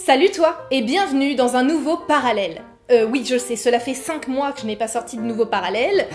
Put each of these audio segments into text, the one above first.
Salut toi et bienvenue dans un nouveau parallèle. Oui, je sais, cela fait 5 mois que je n'ai pas sorti de nouveau parallèle.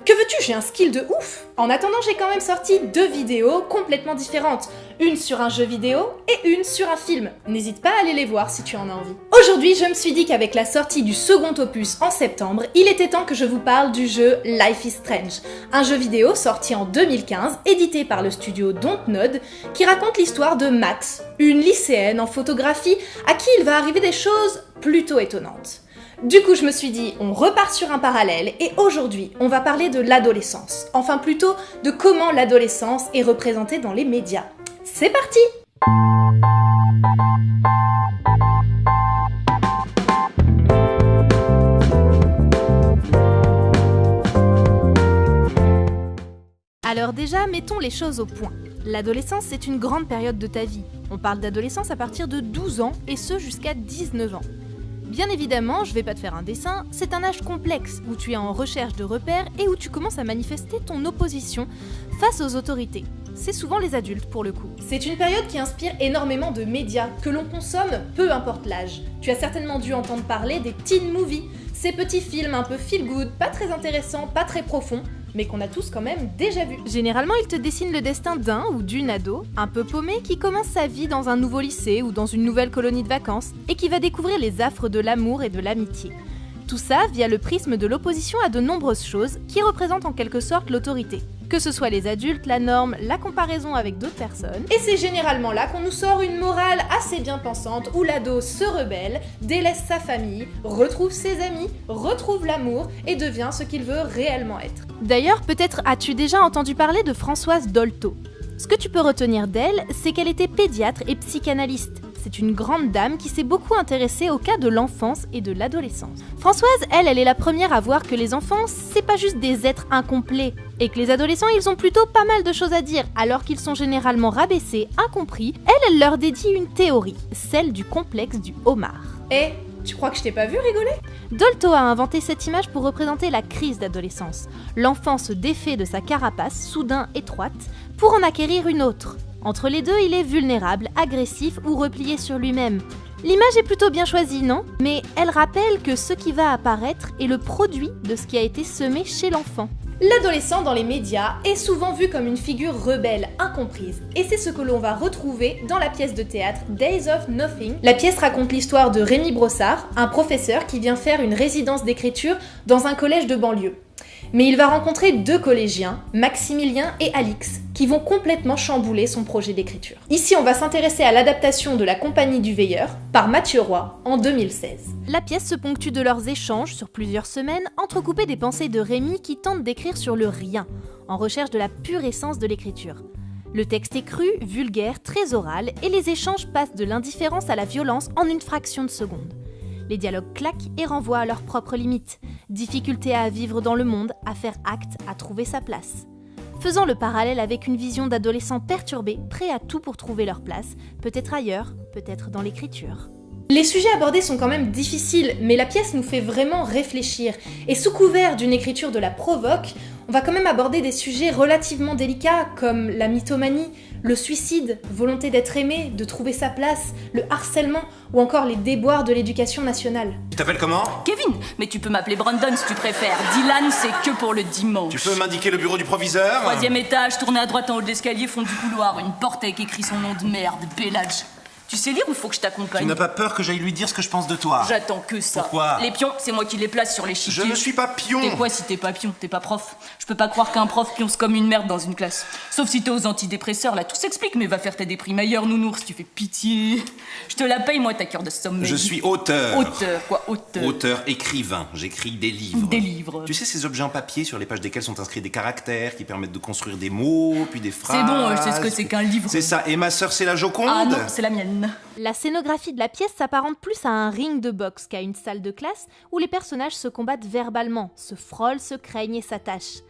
Que veux-tu, j'ai un skill de ouf. En attendant, j'ai quand même sorti 2 vidéos complètement différentes. Une sur un jeu vidéo et une sur un film. N'hésite pas à aller les voir si tu en as envie. Aujourd'hui, je me suis dit qu'avec la sortie du second opus en septembre, il était temps que je vous parle du jeu Life is Strange. Un jeu vidéo sorti en 2015, édité par le studio Dontnod, qui raconte l'histoire de Max, une lycéenne en photographie à qui il va arriver des choses plutôt étonnantes. Du coup, je me suis dit, on repart sur un parallèle et aujourd'hui, on va parler de l'adolescence. Enfin plutôt, de comment l'adolescence est représentée dans les médias. C'est parti! Alors déjà, mettons les choses au point. L'adolescence, c'est une grande période de ta vie. On parle d'adolescence à partir de 12 ans et ce jusqu'à 19 ans. Bien évidemment, je vais pas te faire un dessin, c'est un âge complexe où tu es en recherche de repères et où tu commences à manifester ton opposition face aux autorités. C'est souvent les adultes pour le coup. C'est une période qui inspire énormément de médias que l'on consomme, peu importe l'âge. Tu as certainement dû entendre parler des teen movies, ces petits films un peu feel good, pas très intéressants, pas très profonds, mais qu'on a tous quand même déjà vus. Généralement, ils te dessinent le destin d'un ou d'une ado, un peu paumé, qui commence sa vie dans un nouveau lycée ou dans une nouvelle colonie de vacances, et qui va découvrir les affres de l'amour et de l'amitié. Tout ça via le prisme de l'opposition à de nombreuses choses qui représentent en quelque sorte l'autorité. Que ce soit les adultes, la norme, la comparaison avec d'autres personnes. Et c'est généralement là qu'on nous sort une morale assez bien pensante où l'ado se rebelle, délaisse sa famille, retrouve ses amis, retrouve l'amour et devient ce qu'il veut réellement être. D'ailleurs, peut-être as-tu déjà entendu parler de Françoise Dolto. Ce que tu peux retenir d'elle, c'est qu'elle était pédiatre et psychanalyste. C'est une grande dame qui s'est beaucoup intéressée au cas de l'enfance et de l'adolescence. Françoise, elle est la première à voir que les enfants, c'est pas juste des êtres incomplets, et que les adolescents, ils ont plutôt pas mal de choses à dire, alors qu'ils sont généralement rabaissés, incompris. Elle leur dédie une théorie, celle du complexe du homard. Et tu crois que je t'ai pas vu rigoler ? Dolto a inventé cette image pour représenter la crise d'adolescence. L'enfant se défait de sa carapace, soudain étroite, pour en acquérir une autre. Entre les deux, il est vulnérable, agressif ou replié sur lui-même. L'image est plutôt bien choisie, non ? Mais elle rappelle que ce qui va apparaître est le produit de ce qui a été semé chez l'enfant. L'adolescent dans les médias est souvent vu comme une figure rebelle, incomprise. Et c'est ce que l'on va retrouver dans la pièce de théâtre Days of Nothing. La pièce raconte l'histoire de Rémi Brossard, un professeur qui vient faire une résidence d'écriture dans un collège de banlieue. Mais il va rencontrer 2 collégiens, Maximilien et Alix, qui vont complètement chambouler son projet d'écriture. Ici, on va s'intéresser à l'adaptation de La Compagnie du Veilleur par Mathieu Roy en 2016. La pièce se ponctue de leurs échanges sur plusieurs semaines, entrecoupés des pensées de Rémi qui tente d'écrire sur le rien, en recherche de la pure essence de l'écriture. Le texte est cru, vulgaire, très oral, et les échanges passent de l'indifférence à la violence en une fraction de seconde. Les dialogues claquent et renvoient à leurs propres limites. Difficulté à vivre dans le monde, à faire acte, à trouver sa place. Faisant le parallèle avec une vision d'adolescents perturbés, prêts à tout pour trouver leur place, peut-être ailleurs, peut-être dans l'écriture. Les sujets abordés sont quand même difficiles, mais la pièce nous fait vraiment réfléchir. Et sous couvert d'une écriture de la provoque, on va quand même aborder des sujets relativement délicats comme la mythomanie, le suicide, volonté d'être aimé, de trouver sa place, le harcèlement ou encore les déboires de l'éducation nationale. Tu t'appelles comment ? Kevin, mais tu peux m'appeler Brandon si tu préfères. Dylan, c'est que pour le dimanche. Tu peux m'indiquer le bureau du proviseur ? 3e étage, tourner à droite en haut de l'escalier, fond du couloir, une porte avec écrit son nom de merde, Bellage. Tu sais lire ou faut que je t'accompagne ? Tu n'as pas peur que j'aille lui dire ce que je pense de toi ? J'attends que ça. Pourquoi ? Les pions, c'est moi qui les place sur les chiquiers. Je ne suis pas pion. T'es quoi si t'es pas pion ? T'es pas prof ? Je peux pas croire qu'un prof pionce comme une merde dans une classe. Sauf si t'es aux antidépresseurs, là tout s'explique, mais va faire ta déprime ailleurs, nounours, tu fais pitié. Je te la paye, moi, ta cœur de sommeil. Je suis auteur. Auteur, quoi, auteur ? Auteur, écrivain. J'écris des livres. Des livres. Tu sais ces objets en papier sur les pages desquels sont inscrits des caractères qui permettent de construire des mots, puis des phrases. C'est bon, je sais ce que c'est qu'un livre. C'est ça, et ma sœur c'est la Joconde ? Ah non, c'est la mienne. La scénographie de la pièce s'apparente plus à un ring de boxe qu'à une salle de classe où les personnages se combattent verbalement, se frôlent, se craignent et s'attachent.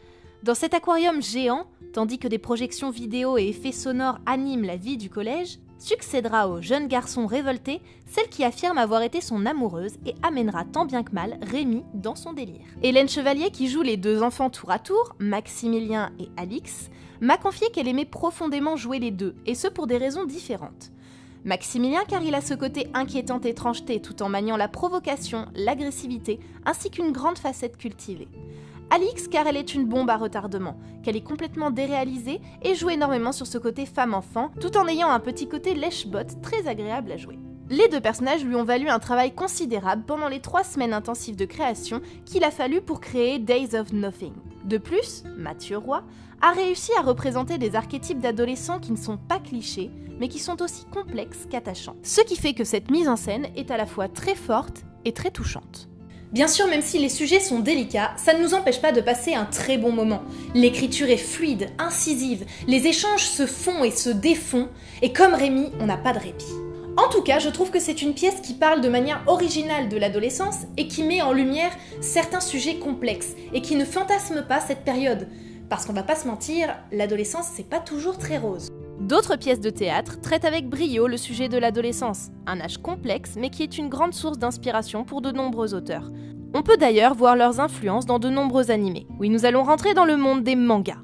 Dans cet aquarium géant, tandis que des projections vidéo et effets sonores animent la vie du collège, succédera au jeune garçon révolté celle qui affirme avoir été son amoureuse et amènera tant bien que mal Rémi dans son délire. Hélène Chevalier, qui joue les 2 enfants tour à tour, Maximilien et Alix, m'a confié qu'elle aimait profondément jouer les deux, et ce pour des raisons différentes. Maximilien car il a ce côté inquiétante étrangeté tout en maniant la provocation, l'agressivité, ainsi qu'une grande facette cultivée. Alix car elle est une bombe à retardement, qu'elle est complètement déréalisée et joue énormément sur ce côté femme-enfant, tout en ayant un petit côté lèche-botte très agréable à jouer. Les deux personnages lui ont valu un travail considérable pendant les 3 semaines intensives de création qu'il a fallu pour créer Days of Nothing. De plus, Mathieu Roy a réussi à représenter des archétypes d'adolescents qui ne sont pas clichés, mais qui sont aussi complexes qu'attachants. Ce qui fait que cette mise en scène est à la fois très forte et très touchante. Bien sûr, même si les sujets sont délicats, ça ne nous empêche pas de passer un très bon moment. L'écriture est fluide, incisive, les échanges se font et se défont, et comme Rémi, on n'a pas de répit. En tout cas, je trouve que c'est une pièce qui parle de manière originale de l'adolescence et qui met en lumière certains sujets complexes et qui ne fantasme pas cette période. Parce qu'on va pas se mentir, l'adolescence c'est pas toujours très rose. D'autres pièces de théâtre traitent avec brio le sujet de l'adolescence, un âge complexe mais qui est une grande source d'inspiration pour de nombreux auteurs. On peut d'ailleurs voir leurs influences dans de nombreux animés. Oui, nous allons rentrer dans le monde des mangas.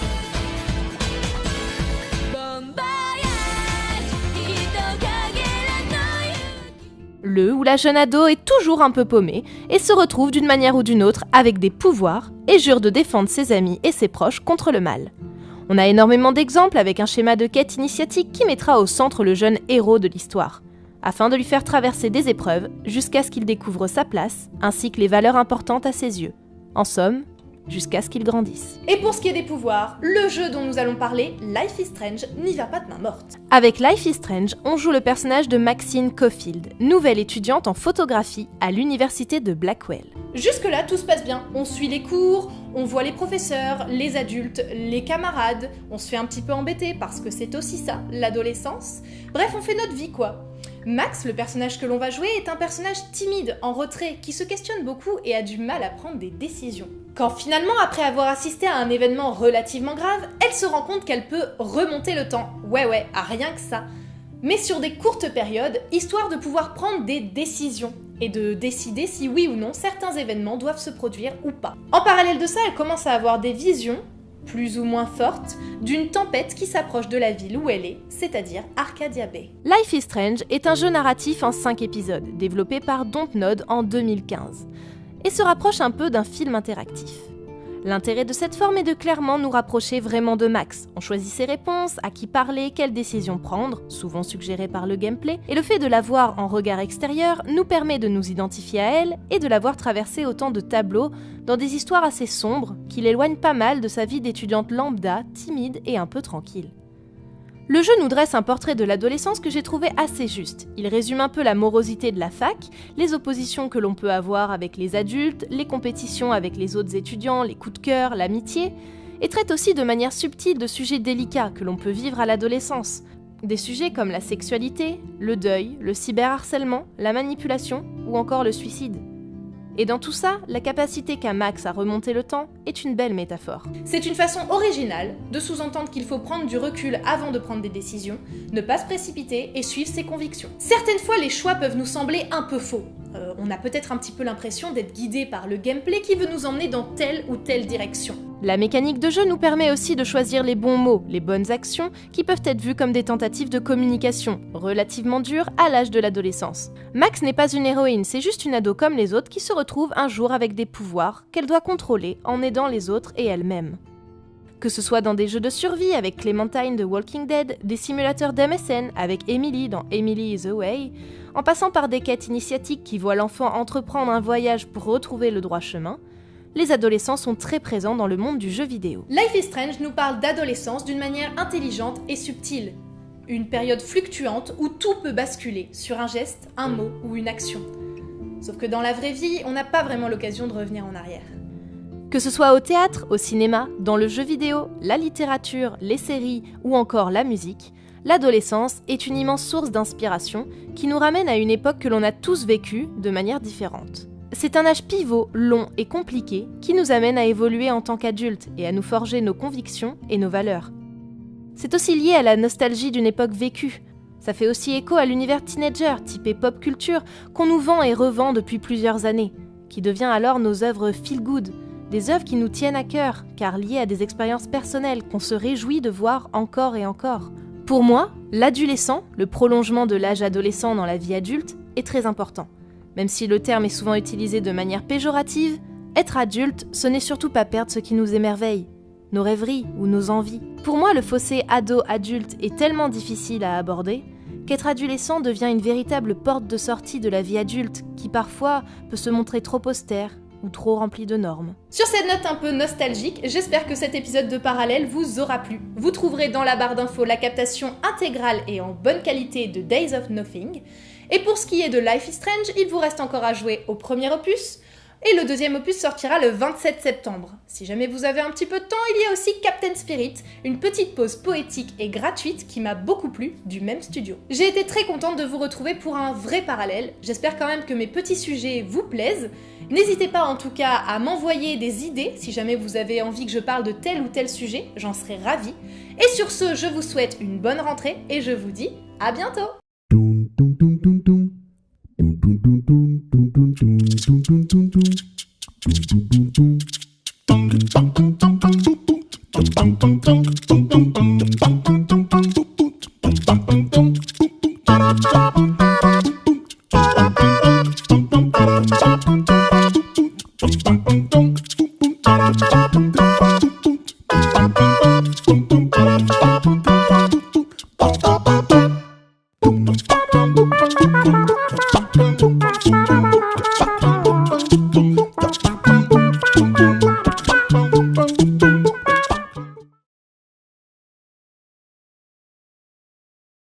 Le ou la jeune ado est toujours un peu paumé et se retrouve d'une manière ou d'une autre avec des pouvoirs et jure de défendre ses amis et ses proches contre le mal. On a énormément d'exemples avec un schéma de quête initiatique qui mettra au centre le jeune héros de l'histoire, afin de lui faire traverser des épreuves jusqu'à ce qu'il découvre sa place ainsi que les valeurs importantes à ses yeux. En somme, jusqu'à ce qu'il grandisse. Et pour ce qui est des pouvoirs, le jeu dont nous allons parler, Life is Strange, n'y va pas de main morte. Avec Life is Strange, on joue le personnage de Maxine Caulfield, nouvelle étudiante en photographie à l'université de Blackwell. Jusque-là, tout se passe bien. On suit les cours, on voit les professeurs, les adultes, les camarades, on se fait un petit peu embêter parce que c'est aussi ça, l'adolescence. Bref, on fait notre vie quoi. Max, le personnage que l'on va jouer, est un personnage timide, en retrait, qui se questionne beaucoup et a du mal à prendre des décisions. Quand finalement, après avoir assisté à un événement relativement grave, elle se rend compte qu'elle peut remonter le temps. Ouais, à rien que ça. Mais sur des courtes périodes, histoire de pouvoir prendre des décisions et de décider si oui ou non certains événements doivent se produire ou pas. En parallèle de ça, elle commence à avoir des visions, plus ou moins forte, d'une tempête qui s'approche de la ville où elle est, c'est-à-dire Arcadia Bay. Life is Strange est un jeu narratif en 5 épisodes, développé par Dontnod en 2015, et se rapproche un peu d'un film interactif. L'intérêt de cette forme est de clairement nous rapprocher vraiment de Max. On choisit ses réponses, à qui parler, quelles décisions prendre, souvent suggérées par le gameplay, et le fait de la voir en regard extérieur nous permet de nous identifier à elle et de la voir traverser autant de tableaux dans des histoires assez sombres qui l'éloignent pas mal de sa vie d'étudiante lambda, timide et un peu tranquille. Le jeu nous dresse un portrait de l'adolescence que j'ai trouvé assez juste. Il résume un peu la morosité de la fac, les oppositions que l'on peut avoir avec les adultes, les compétitions avec les autres étudiants, les coups de cœur, l'amitié, et traite aussi de manière subtile de sujets délicats que l'on peut vivre à l'adolescence. Des sujets comme la sexualité, le deuil, le cyberharcèlement, la manipulation ou encore le suicide. Et dans tout ça, la capacité qu'a Max à remonter le temps est une belle métaphore. C'est une façon originale de sous-entendre qu'il faut prendre du recul avant de prendre des décisions, ne pas se précipiter et suivre ses convictions. Certaines fois, les choix peuvent nous sembler un peu faux. On a peut-être un petit peu l'impression d'être guidé par le gameplay qui veut nous emmener dans telle ou telle direction. La mécanique de jeu nous permet aussi de choisir les bons mots, les bonnes actions, qui peuvent être vues comme des tentatives de communication, relativement dures à l'âge de l'adolescence. Max n'est pas une héroïne, c'est juste une ado comme les autres qui se retrouve un jour avec des pouvoirs qu'elle doit contrôler en aidant les autres et elle-même. Que ce soit dans des jeux de survie avec Clementine de Walking Dead, des simulateurs d'MSN avec Emily dans Emily is Away, en passant par des quêtes initiatiques qui voient l'enfant entreprendre un voyage pour retrouver le droit chemin, les adolescents sont très présents dans le monde du jeu vidéo. Life is Strange nous parle d'adolescence d'une manière intelligente et subtile. Une période fluctuante où tout peut basculer sur un geste, un mot ou une action. Sauf que dans la vraie vie, on n'a pas vraiment l'occasion de revenir en arrière. Que ce soit au théâtre, au cinéma, dans le jeu vidéo, la littérature, les séries ou encore la musique, l'adolescence est une immense source d'inspiration qui nous ramène à une époque que l'on a tous vécue de manière différente. C'est un âge pivot, long et compliqué qui nous amène à évoluer en tant qu'adultes et à nous forger nos convictions et nos valeurs. C'est aussi lié à la nostalgie d'une époque vécue. Ça fait aussi écho à l'univers teenager, typé pop culture, qu'on nous vend et revend depuis plusieurs années, qui devient alors nos œuvres feel good, des œuvres qui nous tiennent à cœur, car liées à des expériences personnelles qu'on se réjouit de voir encore et encore. Pour moi, l'adolescent, le prolongement de l'âge adolescent dans la vie adulte, est très important. Même si le terme est souvent utilisé de manière péjorative, être adulte, ce n'est surtout pas perdre ce qui nous émerveille, nos rêveries ou nos envies. Pour moi, le fossé ado-adulte est tellement difficile à aborder qu'être adolescent devient une véritable porte de sortie de la vie adulte qui parfois peut se montrer trop austère ou trop remplie de normes. Sur cette note un peu nostalgique, j'espère que cet épisode de Parallèle vous aura plu. Vous trouverez dans la barre d'infos la captation intégrale et en bonne qualité de Days of Nothing. Et pour ce qui est de Life is Strange, il vous reste encore à jouer au premier opus, et le deuxième opus sortira le 27 septembre. Si jamais vous avez un petit peu de temps, il y a aussi Captain Spirit, une petite pause poétique et gratuite qui m'a beaucoup plu, du même studio. J'ai été très contente de vous retrouver pour un vrai parallèle, j'espère quand même que mes petits sujets vous plaisent. N'hésitez pas en tout cas à m'envoyer des idées si jamais vous avez envie que je parle de tel ou tel sujet, j'en serais ravie. Et sur ce, je vous souhaite une bonne rentrée et je vous dis à bientôt. Bum bum bum bum bum bum bum bum bum bum bum bum bum